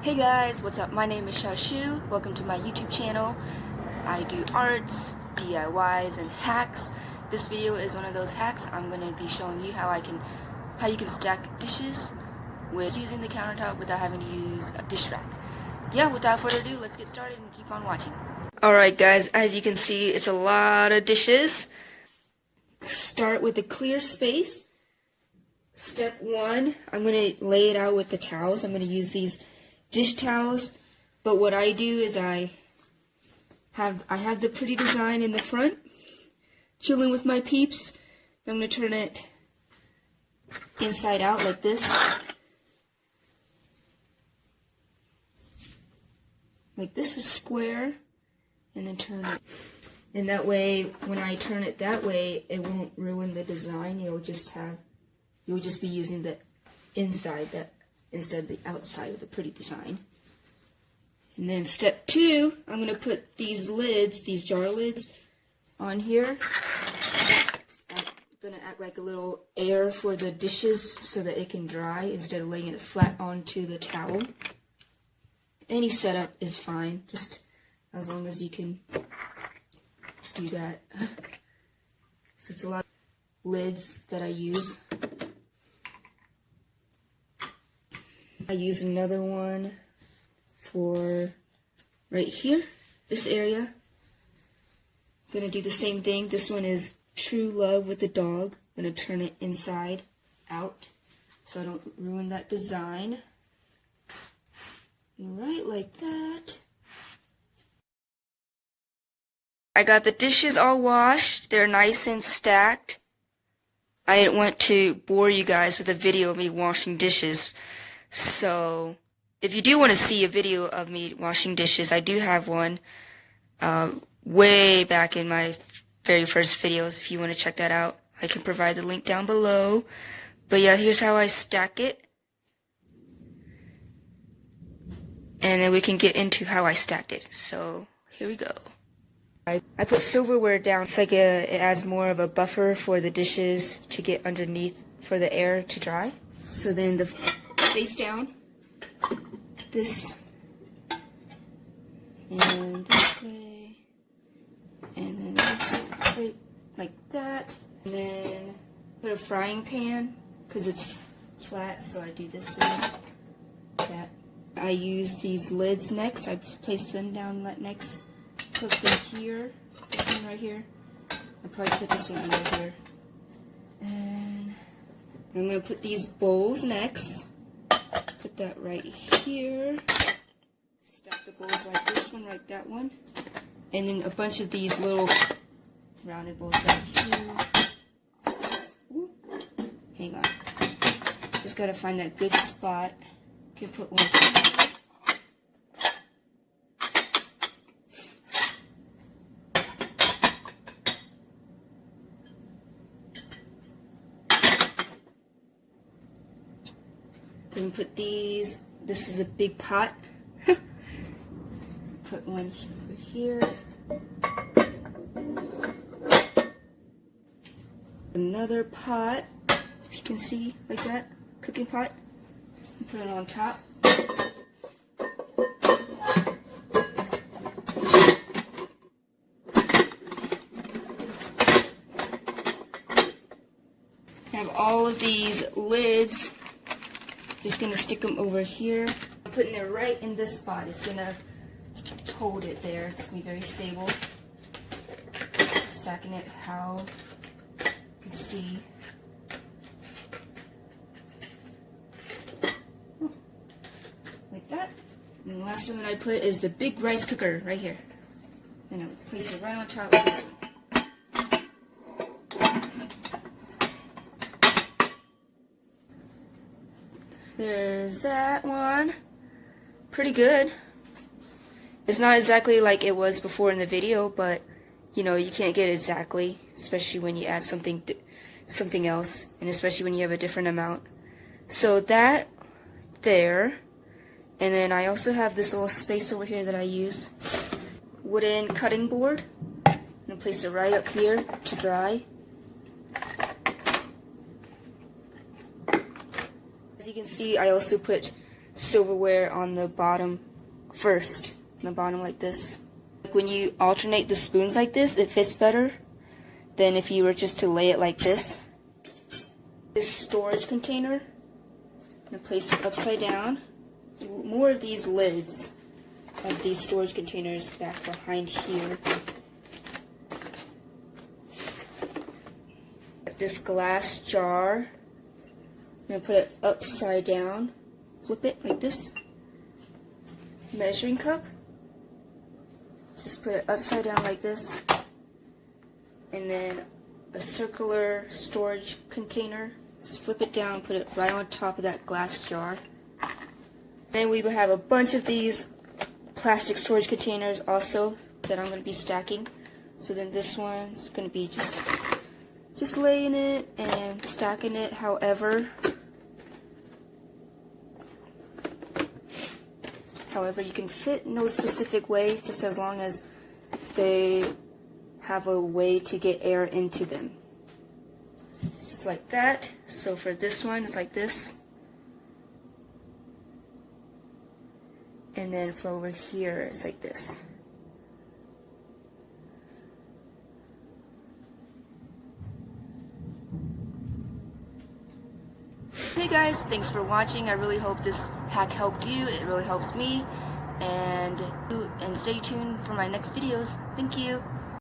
Hey guys, what's up? My name is Xiao. Welcome to my YouTube channel. I do arts, DIYs, and hacks. This video is one of those hacks. I'm going to be showing you how you can stack dishes with using the countertop without having to use a dish rack. Yeah, without further ado, let's get started and keep on watching. Alright guys, as you can see, it's a lot of dishes. Start with a clear space. Step 1, I'm going to lay it out with the towels. I'm going to use these dish towels, but what I do is I have the pretty design in the front, chilling with my peeps. I'm going to turn it inside out like this. Like this is square, and then turn it. And that way, when I turn it that way, it won't ruin the design. You'll just be using the inside instead of the outside of the pretty design. And then step 2, I'm going to put these lids, these jar lids, on here. It's going to act like a little air for the dishes so that it can dry instead of laying it flat onto the towel. Any setup is fine, just as long as you can do that. So it's a lot of lids that I use. I use another one for right here, this area. I'm going to do the same thing. This one is True Love with the Dog. I'm going to turn it inside out so I don't ruin that design. Right like that. I got the dishes all washed. They're nice and stacked. I didn't want to bore you guys with a video of me washing dishes. So, if you do want to see a video of me washing dishes, I do have one way back in my very first videos. If you want to check that out, I can provide the link down below. But yeah, here's how I stack it. And then we can get into how I stacked it. So, here we go. I put silverware down. It's like it adds more of a buffer for the dishes to get underneath for the air to dry. So then the face down, this, and this way, and then this way, like that. And then put a frying pan, because it's flat, so I do this way, that. I use these lids next. I just place them down next. Put them here, this one right here. I'll probably put this one right here. And I'm going to put these bowls next. Put that right here. Stack the bowls like this one, like that one. And then a bunch of these little rounded bowls right here. Whoop. Hang on. Just gotta find that good spot. Can put one. Then put these. This is a big pot. Put one over here. Another pot, if you can see, like that, cooking pot. And put it on top. I have all of these lids. Just gonna stick them over here. I'm putting it right in this spot. It's gonna hold it there. It's gonna be very stable. Stacking it how you can see. Like that. And the last one that I put is the big rice cooker right here. And I'll place it right on top of this one. There's that one. Pretty good. It's not exactly like it was before in the video, but you know, you can't get exactly, especially when you add something else, and especially when you have a different amount. So that there, and then I also have this little space over here that I use. Wooden cutting board. I'm gonna place it right up here to dry. As you can see, I also put silverware on the bottom first. On the bottom like this. When you alternate the spoons like this, it fits better than if you were just to lay it like this. This storage container, I'm going to place it upside down. More of these lids of these storage containers back behind here. This glass jar, I'm going to put it upside down, flip it like this. Measuring cup, just put it upside down like this. And then a circular storage container, just flip it down, put it right on top of that glass jar. Then we will have a bunch of these plastic storage containers also that I'm going to be stacking. So then this one's going to be just laying it and stacking it however you can fit, no specific way, just as long as they have a way to get air into them. Just like that. So for this one, it's like this. And then for over here, it's like this. Hey guys, thanks for watching. I really hope this hack helped you. It really helps me. And stay tuned for my next videos. Thank you.